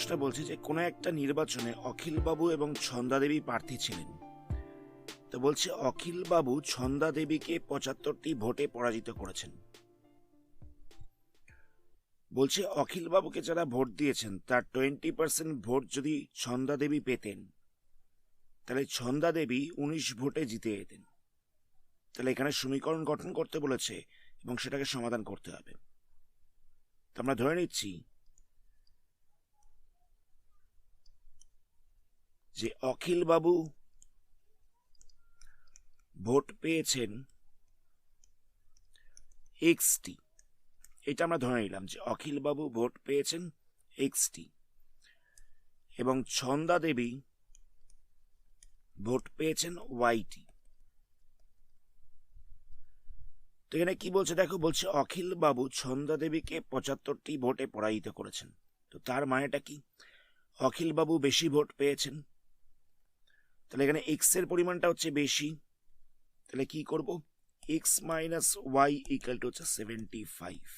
প্রশ্নে বলছে যে কোনো একটা নির্বাচনে অখিলবাবু এবং ছন্দাদেবী প্রার্থী ছিলেন। তো বলছে অখিলবাবু ছন্দাদেবীকে 75টি ভোটে পরাজিত করেছেন। বলছে অখিলবাবুকে যারা ভোট দিয়েছেন তার 20% ভোট যদি ছন্দাদেবী পেতেন তাহলে ছন্দাদেবী 19 ভোটে জিতে যেতেন। তাহলে এখানে সমীকরণ গঠন করতে বলেছে এবং সেটাকে সমাধান করতে হবে। তো আমরা ধরে নিচ্ছি যে অখিলবাবু ভোট পেয়েছেন এক্সটি। এটা আমরা ধরে নিলাম যে অখিলবাবু ভোট পেয়েছেন এক্সটি এবং ছন্দাদেবী ভোট পেয়েছেন ওয়াইটি। তো এখানে কি বলছে দেখো, বলছে অখিলবাবু ছন্দাদেবীকে 75টি ভোটে পরাজিত করেছেন। তো তার মানেটা কি? অখিলবাবু বেশি ভোট পেয়েছেন, তাহলে এখানে এক্স এর পরিমাণটা হচ্ছে বেশি। তাহলে কি করব? X minus y equal to হচ্ছে 75।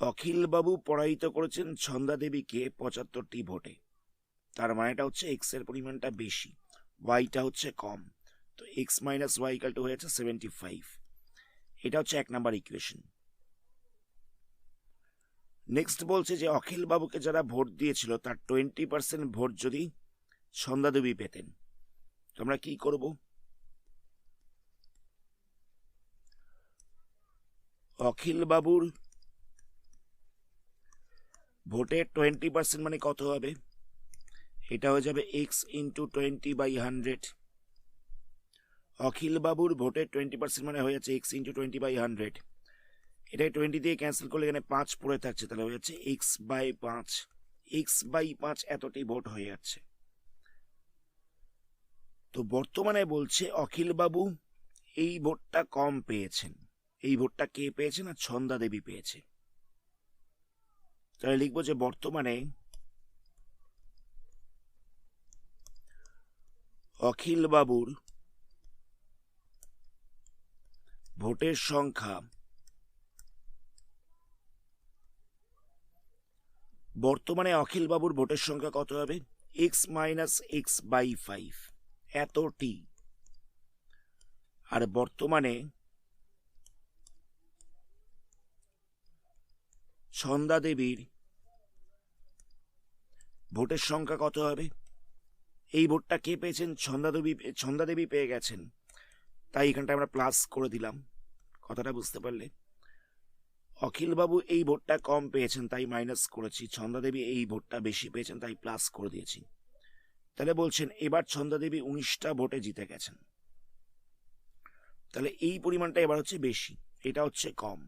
অখিলবাবু পরাজিত করেছেন ছন্দাদেবীকে 75টি ভোটে, তার মানেটা হচ্ছে এক্স এর পরিমাণটা বেশি, ওয়াইটা হচ্ছে কম। তো x minus y equal to হয়েছে 75। এটা হচ্ছে 1 নাম্বার ইকুয়েশন। নেক্সট বলছে যে অখিলবাবুকে যারা ভোট দিয়েছিল তার 20% ভোট যদি ছন্দাদেবী পেতেন, তো আমরা কি করব? অখিলবাবুর ভোটের 20% মানে কত হবে? এটা হয়ে যাবে এক্স ইন্টু 20/100। অখিলবাবুর ভোটের 20% মানে হয়ে যাচ্ছে এক্স ইন্টু 20/100। এটা 20 দিয়ে ক্যান্সেল করলে এখানে 5 পড়ে থাকছে, তাহলে হয়ে যাচ্ছে এক্স বাই 5। এক্স বাই 5 এতটি ভোট হয়ে যাচ্ছে। তো বর্তমানে বলছে অখিলবাবু এই ভোটটা কম পেয়েছেন। এই ভোটটা কে পেয়েছেন? আর ছন্দাদেবী পেয়েছে। তাহলে লিখবো যে বর্তমানে অখিলবাবুর ভোটের সংখ্যা ভোটের সংখ্যা কত হবে? এক্স মাইনাস এক্স বাই 5 এতটি। আর বর্তমানে ছন্দাদেবীর ভোটের সংখ্যা কত হবে? এই ভোটটা কে পেয়েছেন? ছন্দাদেবী পেয়ে গেছেন, তাই এখানটা আমরা প্লাস করে দিলাম। কথাটা বুঝতে পারলে? অখিলবাবু এই ভোটটা কম পেয়েছেন তাই মাইনাস করেছি, ছন্দাদেবী এই ভোটটা বেশি পেয়েছেন তাই প্লাস করে দিয়েছি। তাহলে বলছেন এবার ছন্দাদেবী 19টা ভোটে জিতে গেছেন, তাহলে এই পরিমাণটা এবার হচ্ছে বেশি, এটা হচ্ছে কম।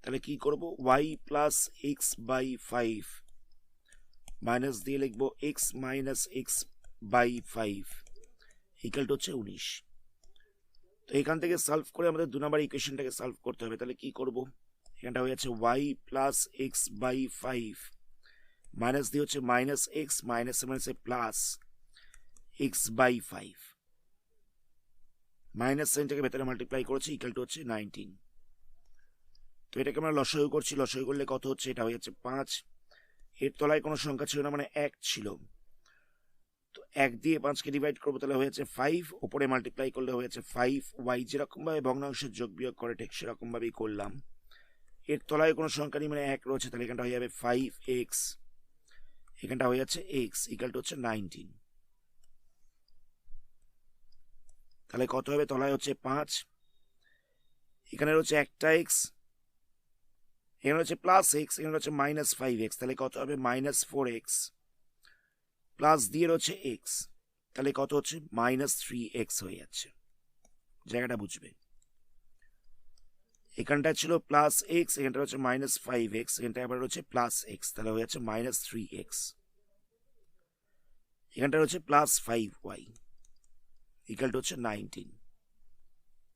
তাহলে কি করব? y plus x by 5 minus দিয়ে লিখবো x minus x by 5 equal to হচ্ছে 19। তো এখান থেকে সলভ করে আমাদের 2 নম্বর ইকুয়েশনটাকে সলভ করতে হবে। তাহলে কি করব? এখানটা হয়ে যাচ্ছে y plus x by 5 minus দিয়ে হচ্ছে মাইনাস এক্স মাইনাস মাইনাসে প্লাস এক্স বাই 5 মাইনাস সাইনটাকে ভেতরে মাল্টিপ্লাই করেছি ইকুয়াল টু হচ্ছে 19। তো এটাকে আমরা লসাগু করছি, লসাগু করলে কত হচ্ছে? এটা হয়ে যাচ্ছে 5। এর তলায় কোনো সংখ্যা ছিল না মানে 1 ছিল, তো 1 দিয়ে 5কে ডিভাইড করবো, তাহলে হয়েছে 5। ওপরে মাল্টিপ্লাই করলে হয়েছে 5। ওয়াই যেরকম ভাবে ভগ্নাংশের যোগ বিয়োগ করে ঠিক সেরকম ভাবেই করলাম। এর তলায় কোনো সংখ্যা নেই মানে 1 রয়েছে, তাহলে এখানটা হয়ে যাবে 5x। এখানটা হয়ে যাচ্ছে x ইকুয়াল টু হচ্ছে 19। তাহলে কত হবে? তলায় হচ্ছে 5, এখানে হচ্ছে একটা x, এখানে হচ্ছে প্লাস এক্স, এখানে হচ্ছে মাইনাস 5x, তাহলে কত হবে? মাইনাস 4x প্লাস দিয়ে হচ্ছে এক্স, তাহলে কত হচ্ছে? মাইনাস 3x হয়ে যাচ্ছে। জায়গাটা বুঝবে, এখানটা ছিল প্লাস এক্স, এখানটা হচ্ছে মাইনাস 5x, এখানটা আবার হচ্ছে প্লাস এক্স, তাহলে হয়ে যাচ্ছে মাইনাস 3x। এখানটা হচ্ছে প্লাস 5y ইকুয়াল টু হচ্ছে 19।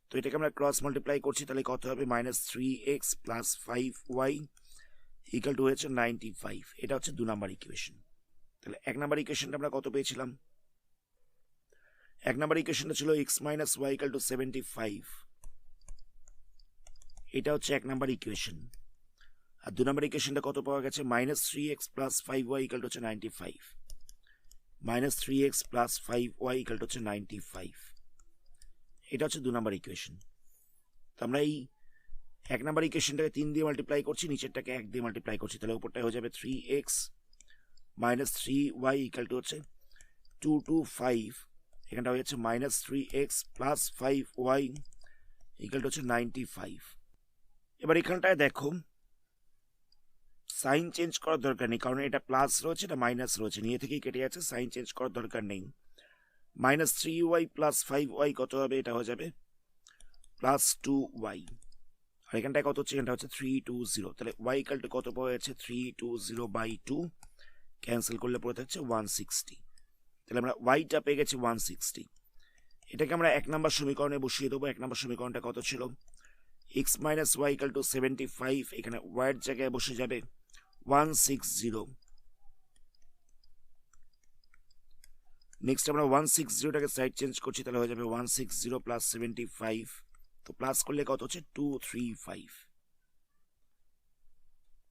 তো এটাকে আমরা ক্রস মাল্টিপ্লাই করছি, তাহলে কত হবে? Minus 3x plus 5y equal to হচ্ছে 95। এটা হচ্ছে 2 নম্বর ইকুয়েশন। তাহলে 1 নম্বর ইকুয়েশনটা আমরা কত পেয়েছিলাম? 1 নম্বর ইকুয়েশনটা ছিল x minus y equal to 75। এটা হচ্ছে 1 নম্বর ইকুয়েশন। আর 2 নম্বর ইকুয়েশনটা কত পাওয়া গেছে, -3x + 5y = হচ্ছে 95, -3x + 5y = হচ্ছে 95। এটা হচ্ছে 2 নম্বর ইকুয়েশন। তো আমরা এই 1 নম্বর ইকুয়েশনটাকে 3 দিয়ে মাল্টিপ্লাই করছি, নিচেরটাকে 1 দিয়ে মাল্টিপ্লাই করছি, তাহলে উপরটা হয়ে যাবে 3x - 3y = হচ্ছে 225, এখানটা হয়ে যাচ্ছে -3x + 5y = হচ্ছে 95। এবার এখানটায় দেখো সাইন চেঞ্জ করার দরকার নেই, কারণ এটা প্লাস রয়েছে, এটা মাইনাস রয়েছে, নিয়ে থেকেই কেটে যাচ্ছে, সাইন চেঞ্জ করার দরকার নেই। -3y + 5y কত হবে, এটা হয়ে যাবে +2y, আর এখানটায় কত হচ্ছে, এখানটা হচ্ছে 320, তাহলে y = কত পাওয়া যাচ্ছে, 320/2, ক্যান্সেল করলে পড়ে থাকছে 160, তাহলে আমরা yটা পেয়ে গেছি 160। এটাকে আমরা 1 নম্বর সমীকরণে বসিয়ে দেবো। 1 নম্বর সমীকরণটা কত ছিল, x - y = 75, এখানে y এর জায়গায় বসে যাবে 160। নেক্সট আমরা 160টাকে সাইড চেঞ্জ করছি, তাহলে হয়ে যাবে 160 + 75, তো প্লাস করলে কত হচ্ছে 235,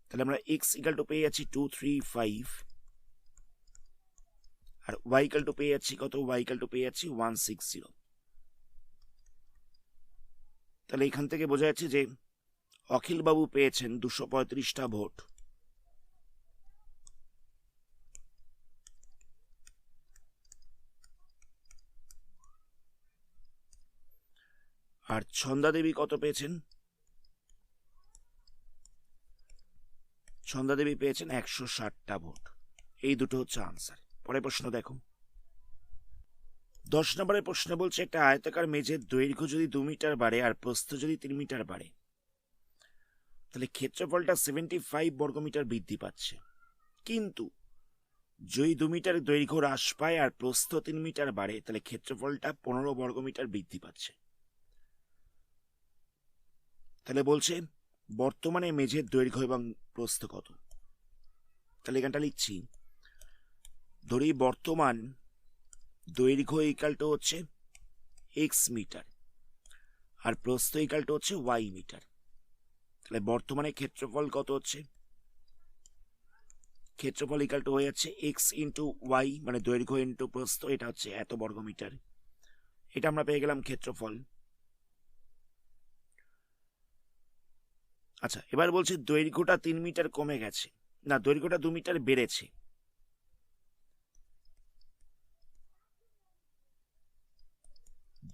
তাহলে আমরা x = পেয়ে যাচ্ছি 235, আর y = পেয়ে যাচ্ছি কত, y = পেয়ে যাচ্ছি 160। তাহলে এখান থেকে বোঝা যাচ্ছে যে অখিল বাবু পেয়েছেন 235টা ভোট। আর ছন্দা দেবী কত পেয়েছেন, ছন্দা দেবী পেয়েছেন 160টা ভোট। এই দুটো হচ্ছে আনসার। পরের প্রশ্ন দেখো, 10 নম্বরের প্রশ্ন বলছে একটা আয়তাকার মেঝের দৈর্ঘ্য যদি 2 মিটার বাড়ে আর প্রস্থ যদি 3 মিটার বাড়ে, তাহলে ক্ষেত্রফলটা 75 বর্গমিটার বৃদ্ধি পাচ্ছে, কিন্তু যদি 2 মিটার দৈর্ঘ্য হ্রাস পায় আর প্রস্থ 3 মিটার বাড়ে, তাহলে ক্ষেত্রফলটা 15 বর্গমিটার বৃদ্ধি পাচ্ছে। তাহলে বলছে বর্তমানে মেঝের দৈর্ঘ্য এবং প্রস্থ কত। তাহলে এখানটা লিখছি, ধরি বর্তমান দৈর্ঘ্য = হচ্ছে x মিটার আর প্রস্থ = হচ্ছে y মিটার। তাহলে বর্তমানে ক্ষেত্রফল কত হচ্ছে, ক্ষেত্রফল = হয়ে যাচ্ছে x × y, মানে দৈর্ঘ্য ইন্টু প্রস্থ, এটা হচ্ছে এত বর্গমিটার। এটা আমরা পেয়ে গেলাম ক্ষেত্রফল। আচ্ছা, এবার বলছে দৈর্ঘ্যটা 3 মিটার কমে গেছে, না দৈর্ঘ্যটা 2 মিটার বেড়েছে।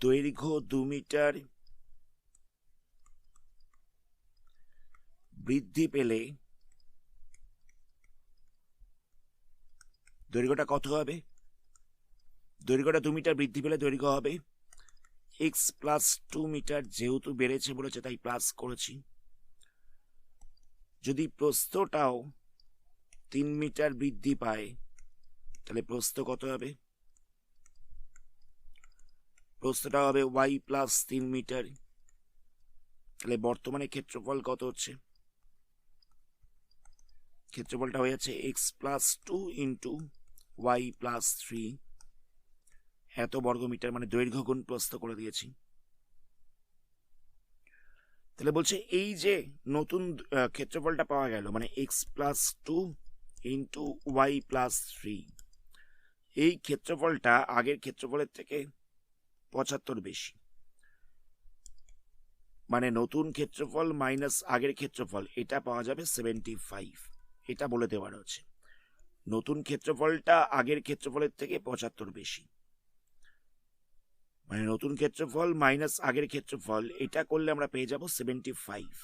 দৈর্ঘ্য 2 মিটার বৃদ্ধি পেলে দৈর্ঘ্যটা কত হবে, দৈর্ঘ্যটা 2 মিটার বৃদ্ধি পেলে দৈর্ঘ্য হবে x + 2 মিটার, যেহেতু বেড়েছে বলেছে তাই প্লাস করেছি। যদি প্রস্থটাও 3 মিটার বৃদ্ধি পায়, তাহলে প্রস্থ কত হবে, প্রস্থটা হবে y + 3 মিটার। তাহলে বর্তমানে ক্ষেত্রফল কত হচ্ছে, ক্ষেত্রফলটা হয়ে যাচ্ছে x + 2 × y + 3, এত বর্গমিটার, মানে দৈর্ঘ্য গুণ প্রস্থ করে দিয়েছি। তাহলে বলছে এই যে নতুন ক্ষেত্রফলটা পাওয়া গেল, মানে x + 2 × y + 3, এই ক্ষেত্রফলটা আগের ক্ষেত্রফলের থেকে 75 বেশি, মানে নতুন ক্ষেত্রফল মাইনাস আগের ক্ষেত্রফল, এটা পাওয়া যাবে 75। এটা বলে দেওয়া রয়েছে নতুন ক্ষেত্রফলটা আগের ক্ষেত্রফলের থেকে 75 বেশি, মানে নতুন ক্ষেত্রফল মাইনাস আগের ক্ষেত্রফল, এটা করলে আমরা পেয়ে যাব 75।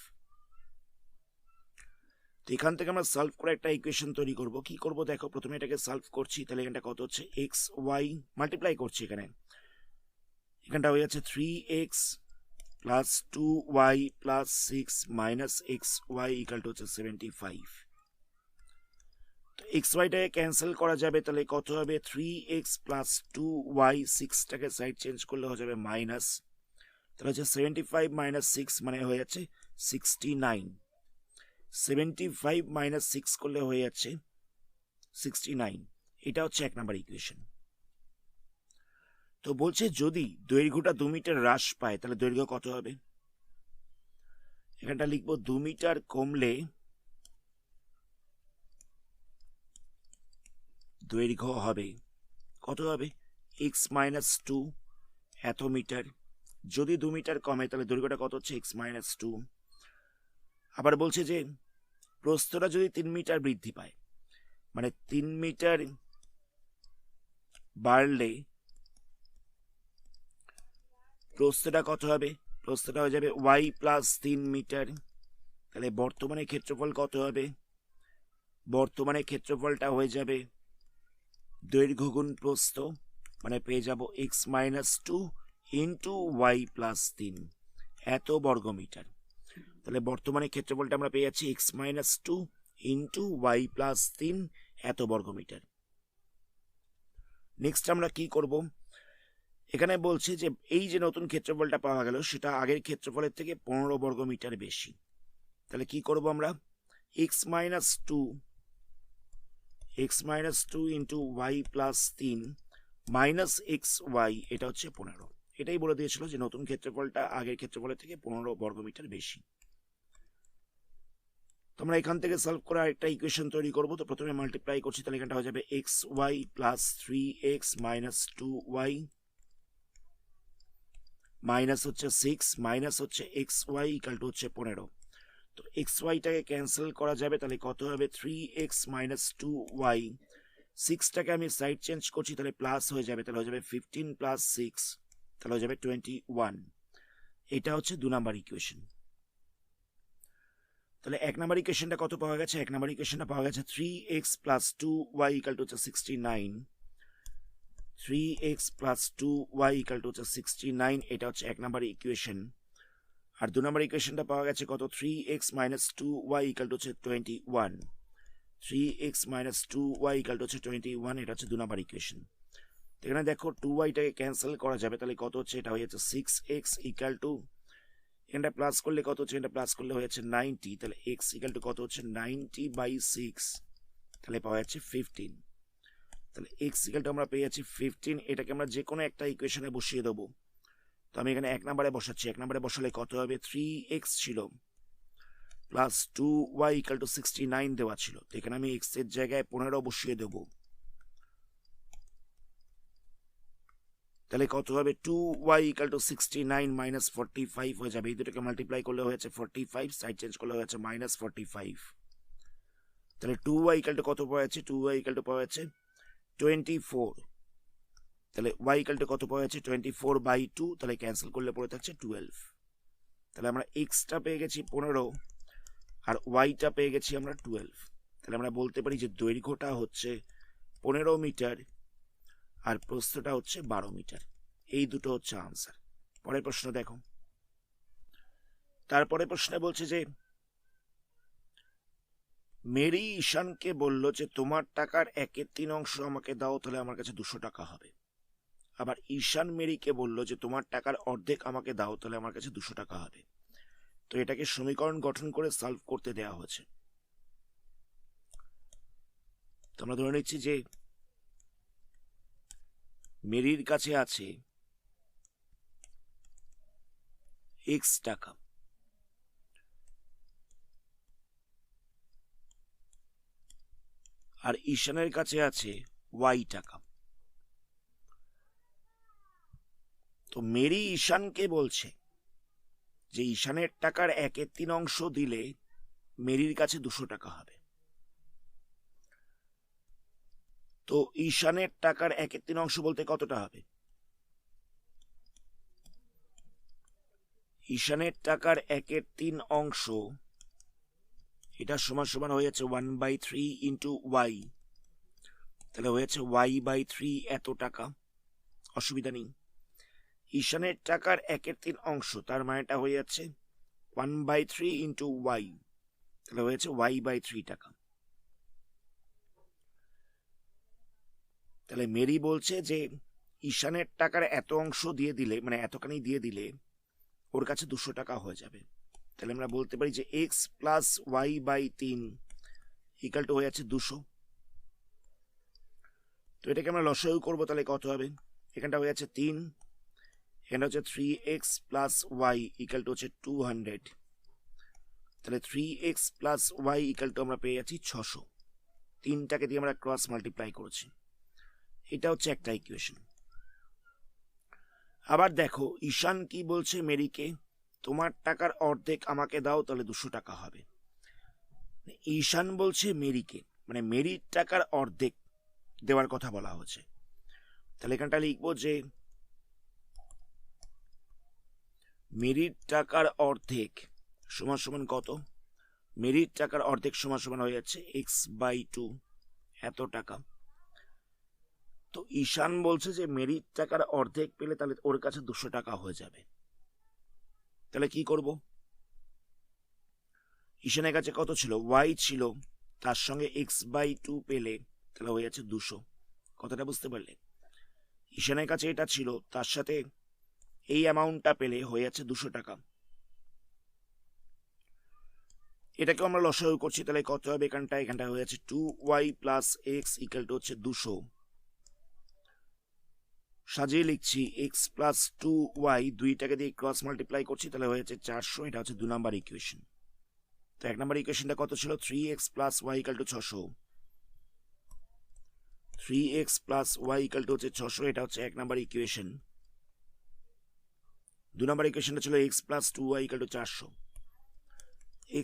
তো এখান থেকে আমরা সলভ করে একটা ইকুয়েশন তৈরি করব। কি করব দেখো, প্রথমে এটাকে সলভ করছি, তাহলে এখানটা কত হচ্ছে, x y মাল্টিপ্লাই করছি, এখানটা হয়ে যাচ্ছে 3x + 2y + 6 - xy = হচ্ছে 75। তো এক্স ওয়াইটাকে ক্যান্সেল করা যাবে, তাহলে কত হবে, 3x + 2y, 6টাকে সাইড চেঞ্জ করলে হয়ে যাবে মাইনাস, তাহলে হচ্ছে 75 - 6 মানে হয়ে যাচ্ছে 69, 75 - 6 করলে হয়ে যাচ্ছে 69। এটা হচ্ছে 1 নম্বর ইকুয়েশন। তো বলছে যদি দৈর্ঘ্যটা 2 মিটার হ্রাস পায়, তাহলে দৈর্ঘ্য কত হবে, এখানটা লিখবো 2 মিটার কমলে দৈর্ঘ্য হবে কত হবে x মাইনাস টু এত মিটার। যদি 2 মিটার কমে তাহলে দৈর্ঘ্যটা কত হচ্ছে x মাইনাস টু। আবার বলছে যে প্রস্থটা যদি 3 মিটার বৃদ্ধি পায়, মানে 3 মিটার বাড়লে প্রস্থটা কত হবে, প্রস্থটা হয়ে যাবে y প্লাস 3 মিটার। তাহলে বর্তমানে ক্ষেত্রফল কত হবে, বর্তমানে ক্ষেত্রফলটা হয়ে যাবে দৈর্ঘ্য গুণ প্রস্থ, মানে পেয়ে যাব x minus two into y plus 3 এত বর্গমিটার। তাহলে বর্তমানে ক্ষেত্রফলটা আমরা পেয়ে যাচ্ছি x minus two into y plus 3 এত বর্গমিটার। নেক্সট আমরা কি করব, এখানে বলছে যে এই যে নতুন ক্ষেত্রফলটা পাওয়া গেল সেটা আগের ক্ষেত্রফলের থেকে 15 বর্গমিটার বেশি। তাহলে কি করব আমরা, x minus two into y plus 3 minus x y, এটা হচ্ছে 15। এটাই বলে দিয়েছিল যে নতুন ক্ষেত্রফলটা আগের ক্ষেত্রফলের থেকে 15 বর্গমিটার বেশি। তোমরা এখান থেকে সলভ করে আরেকটা ইকুয়েশন তৈরি করবো। তো প্রথমে মাল্টিপ্লাই করছি, তাহলে এখানটা হয়ে যাবে x y plus 3x minus 2y minus হচ্ছে 6 মাইনাস হচ্ছে এক্স ওয়াই ইকাল টু হচ্ছে 15। তো এক্স ওয়াইটাকে ক্যান্সেল করা যাবে, তাহলে কত হবে 3x মাইনাস 2y। 6টাকে আমি সাইড চেঞ্জ করছি, তাহলে প্লাস হয়ে যাবে, তাহলে হয়ে যাবে 15 প্লাস 6, তাহলে হয়ে যাবে 21। এটা হচ্ছে 2 নাম্বার ইকুয়েশন। তাহলে 1 নাম্বার ইকুয়েশনটা কত পাওয়া গেছে, 1 নাম্বার ইকুয়েশনটা পাওয়া গেছে 3x plus 2y equal to হচ্ছে 69। 3x plus 2y equal to হচ্ছে 69, এটা হচ্ছে 1 নাম্বার ইকুয়েশন। আর 2 নাম্বার ইকুয়েশনটা পাওয়া গেছে কত, 3x minus 2y equal to হচ্ছে 21। 3x minus 2y equal to হচ্ছে 21, এটা হচ্ছে 2 নাম্বার ইকুয়েশন। এখানে দেখো 2yটাকে ক্যান্সেল করা যাবে, তাহলে কত হচ্ছে, এটা হয়ে যাচ্ছে 6x ইকাল টু, এটা প্লাস করলে কত হচ্ছে, এটা প্লাস করলে হয়ে যাচ্ছে 90, তাহলে x ইকাল টু কত হচ্ছে 90/6, তাহলে পাওয়া যাচ্ছে 15। তাহলে x ইকাল টু আমরা পেয়ে যাচ্ছি 15, এটাকে আমরা যে কোনো একটা ইকুয়েশনে বসিয়ে দেবো। তো আমি এখানে 1 নম্বরে বসাচ্ছি, 1 নম্বরে বসালে কত হবে, 3x ছিল প্লাস 2y ইকাল টু 69 দেওয়া ছিল, তো এখানে আমি x এর জায়গায় 15 বসিয়ে দেবো। তাহলে কত হবে, 2y ইকাল টু 69 মাইনাস 45 হয়ে যাবে। এই দুটোকে মাল্টিপ্লাই করলে হয়েছে 45, সাইড চেঞ্জ করলে হয়েছে মাইনাস 45। তাহলে 2y ইকাল টু কত পাওয়া যাচ্ছে, 2y ইকাল টু পাওয়া যাচ্ছে 24। তাহলে y ইকাল টু কত পাওয়া যাচ্ছে 24/2, তাহলে ক্যান্সেল করলে পড়ে থাকছে 12। তাহলে আমরা xটা পেয়ে গেছি 15 আর yটা পেয়ে গেছি আমরা 12। তাহলে আমরা বলতে পারি যে দৈর্ঘ্যটা হচ্ছে 15 মিটার আর প্রস্থটা হচ্ছে 12 মিটার। এই দুটো হচ্ছে আনসার। পরের প্রশ্ন দেখো, তারপরে প্রশ্নে বলছে যে মেরি ঈশানকে বলল যে তোমার টাকার 1/3 অংশ আমাকে দাও, তাহলে আমার কাছে 200 টাকা হবে। আবার ঈশান মেরিকে বলল যে তোমার টাকার অর্ধেক আমাকে দাও, তাহলে আমার কাছে 200 টাকা হবে। তো এটাকে সমীকরণ গঠন করে সলভ করতে দেওয়া হয়েছে। তোমরা ধরে নিচ্ছি যে মেরির কাছে আছে x টাকা, আর ঈশানের কাছে আছে y টাকা। তো মেরি ঈশানকে বলছে যে ঈশানের টাকার 1/3 অংশ দিলে মেরির কাছে 200 টাকা হবে। তো ঈশানের টাকার 1/3 অংশ বলতে কতটা হবে, ঈশানের টাকার 1/3 অংশ, এটা সমান সমান হয়ে যাচ্ছে 1/3 ইন্টু ওয়াই, তাহলে হয়ে যাচ্ছে y/3 এত টাকা, অসুবিধা নেই। ঈশানের টাকার 1/3 অংশ, তার মানেটা হয়ে যাচ্ছে 1/3 ইন্টু ওয়াই, তাহলে হয়ে যাচ্ছে y/3 টাকা। তাহলে মেরি বলছে যে ঈশানের টাকার এত অংশ দিয়ে দিলে, মানে এতখানি দিয়ে দিলে ওর কাছে 200 টাকা হয়ে যাবে। তাহলে আমরা বলতে পারি যে x plus y/3 equal to হয়ে যাচ্ছে 200। তো এটাকে আমরা লসাগু করবো, তাহলে কত হবে, এখানটা হয়ে যাচ্ছে 3, এখানটা হচ্ছে 3x plus y equal to হচ্ছে 200। তাহলে 3x plus y equal to আমরা পেয়ে যাচ্ছি 600। তিনটাকে দিয়ে আমরা ক্রস মাল্টিপ্লাই করেছি। এটা হচ্ছে একটা ইকুয়েশন। আবার দেখো ঈশান কি বলছে মেরিকে, তোমার টাকার অর্ধেক আমাকে দাও, তাহলে 200 টাকা হবে। ঈশান বলছে মেরিকে, মানে মেরির টাকার অর্ধেক দেওয়ার কথা বলা হচ্ছে। তাহলে এখানটা লিখবো যে মেরির টাকার অর্ধেক সমান সমান কত, মেরির টাকার অর্ধেক সমান সমান হয়ে যাচ্ছে x/2 এত টাকা। তো ঈশান বলছে যে মেরির টাকার অর্ধেক পেলে তাহলে ওর কাছে 200 টাকা হয়ে যাবে। তাহলে কি করব, ঈশানের কাছে কত ছিল, y ছিল, তার সঙ্গে x/2 পেলে তাহলে হয়ে যাচ্ছে 200। কথাটা বুঝতে পারলে? ঈশানের কাছে এটা ছিল, তার সাথে এই অ্যামাউন্টটা পেলে হয়ে যাচ্ছে 200 টাকা। এটাকে আমরা লসাগু করছি, তাহলে কত হবে, এখানটা হয়ে যাচ্ছে 2y + x = হচ্ছে 200। সাজিয়ে লিখছি x + 2y, দুইটাকে দিয়ে ক্রস মাল্টিপ্লাই করছি, তাহলে হয়ে যাচ্ছে 400। এটা হচ্ছে 2 নাম্বার ইকুয়েশন। তো 1 নাম্বার ইকুয়েশনটা কত ছিল, 3x + y = 600। 3x + y = হচ্ছে 600, এটা হচ্ছে 1 নাম্বার ইকুয়েশন। 2 নাম্বার ইকুয়েশনটা ছিল x + 2y = 400।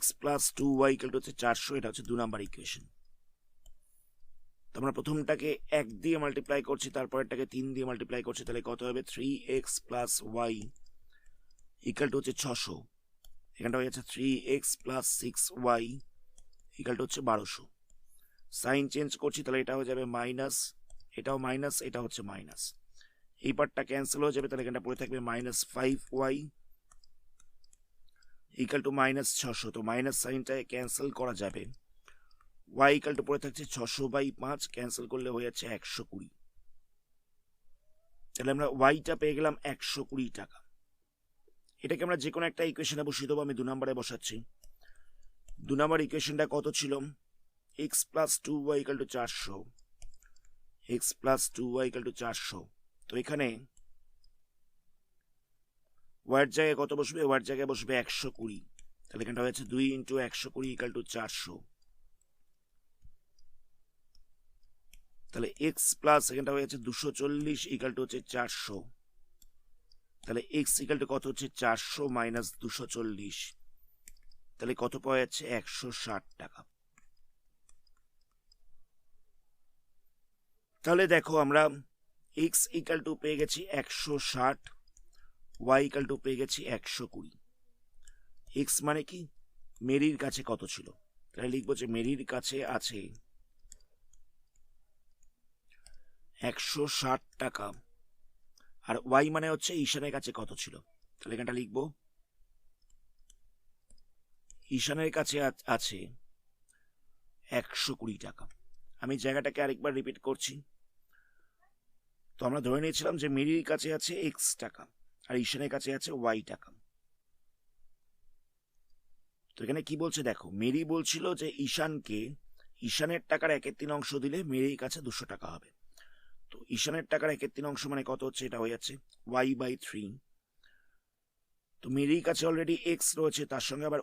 x + 2y = হচ্ছে 400, এটা হচ্ছে 2 নাম্বার ইকুয়েশন। তো আমরা প্রথমটাকে 1 দিয়ে মাল্টিপ্লাই করছি, তারপরেরটাকে 3 দিয়ে মাল্টিপ্লাই করছি, তাহলে কত হবে, 3x + y = হচ্ছে 600। এখানটা হয়ে যাচ্ছে 3x + 6y = হচ্ছে 1200। সাইন চেঞ্জ করছি, তাহলে এটা হয়ে যাবে মাইনাস, এটাও মাইনাস, এটা হচ্ছে মাইনাস। এই পার্টটা ক্যান্সেল হয়ে যাবে, তাহলে এখানটা পড়ে থাকবে -5y = -600। তো মাইনাস সাইনটা ক্যান্সেল করা যাবে। y = পড়ে থাকছে 600/5, ক্যান্সেল করলে হয়ে যাচ্ছে 120। তাহলে আমরা yটা পেয়ে গেলাম 120 টাকা। এটাকে আমরা যে কোনো একটা ইকুয়েশনে বসিয়ে দেবো। আমি 2 নম্বরে বসাচ্ছি। 2 নম্বর ইকুয়েশনটা কত ছিল, x + 2y = 400, x + 2y = 400। তো এখানে y এর জায়গায় কত বসবে, y এর জায়গায় বসবে 120। তাহলে এখানটা হয়েছে 2 × 120 = 400। তাহলে x প্লাস এখানটা হয়ে যাচ্ছে 240 = হচ্ছে 400। তাহলে x = কত হচ্ছে 400 - 240, তাহলে কত পাওয়া যাচ্ছে 160 টাকা। তাহলে দেখো আমরা x = পেয়ে গেছি 160, y = পেয়ে গেছি 120। x মানে কি, মেরির কাছে কত ছিল, তাহলে লিখবো যে মেরির কাছে আছে 160 টাকা, আর y মানে হচ্ছে ঈশানের কাছে কত ছিল, তাহলে এখানটা লিখবো ঈশানের কাছে আছে 120 টাকা। আমি জায়গাটাকে আরেকবার রিপিট করছি। তো আমরা ধরে নিয়েছিলাম যে মেরির কাছে আছে x টাকা আর ঈশানের কাছে আছে y টাকা। তো এখানে কি বলছে দেখো, মেরি বলছিল যে ঈশানের টাকার 1/3 অংশ দিলে মেরির কাছে 200 টাকা হবে। তো ঈশানের টাকার 1/3 অংশ মানে কত হচ্ছে, এটা হয়ে যাচ্ছে y/3। তো মেরির কাছে অলরেডি x রয়েছে, তার সঙ্গে আবার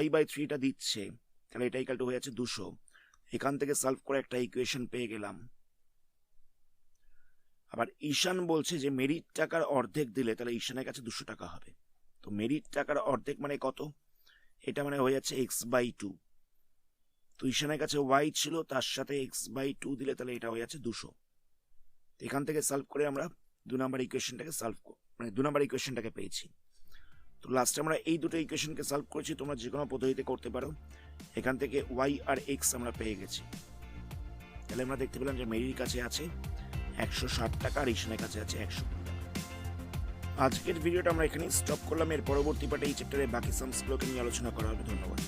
y/3টা দিচ্ছে, তাহলে এটা ইকুয়াল টু হয়ে যাচ্ছে 200। এখান থেকে সলভ করে একটা ইকুয়েশন পেয়ে গেলাম। আবার ঈশান বলছে যে মেরির টাকার অর্ধেক দিলে তাহলে ঈশানের কাছে 200 টাকা হবে। তো মেরির টাকার অর্ধেক মানে কত, এটা মানে হয়ে যাচ্ছে x/2। তো ঈশানের কাছে y ছিল, তার সাথে x/2 দিলে তাহলে এটা হয়ে যাচ্ছে 200। এখান থেকে সলভ করে আমরা 2 নাম্বার ইকুয়েশনটাকে মানে 2 নাম্বার ইকুয়েশনটাকে পেয়েছি। তো লাস্টে আমরা এই দুটো ইকুয়েশনকে সলভ করেছি, তোমরা যে কোনো পদ্ধতিতে করতে পারো। এখান থেকে y আর x আমরা পেয়ে গেছি। তাহলে আমরা দেখতে পেলাম যে মেরির কাছে আছে 160 টাকা আর ঈশানের কাছে আছে 120 টাকা। আজকের ভিডিওটা আমরা এখানেই স্টপ করলাম। এর পরবর্তী পার্টে এই চ্যাপ্টারে বাকি সামসগুলোকে নিয়ে আলোচনা করা হবে। ধন্যবাদ।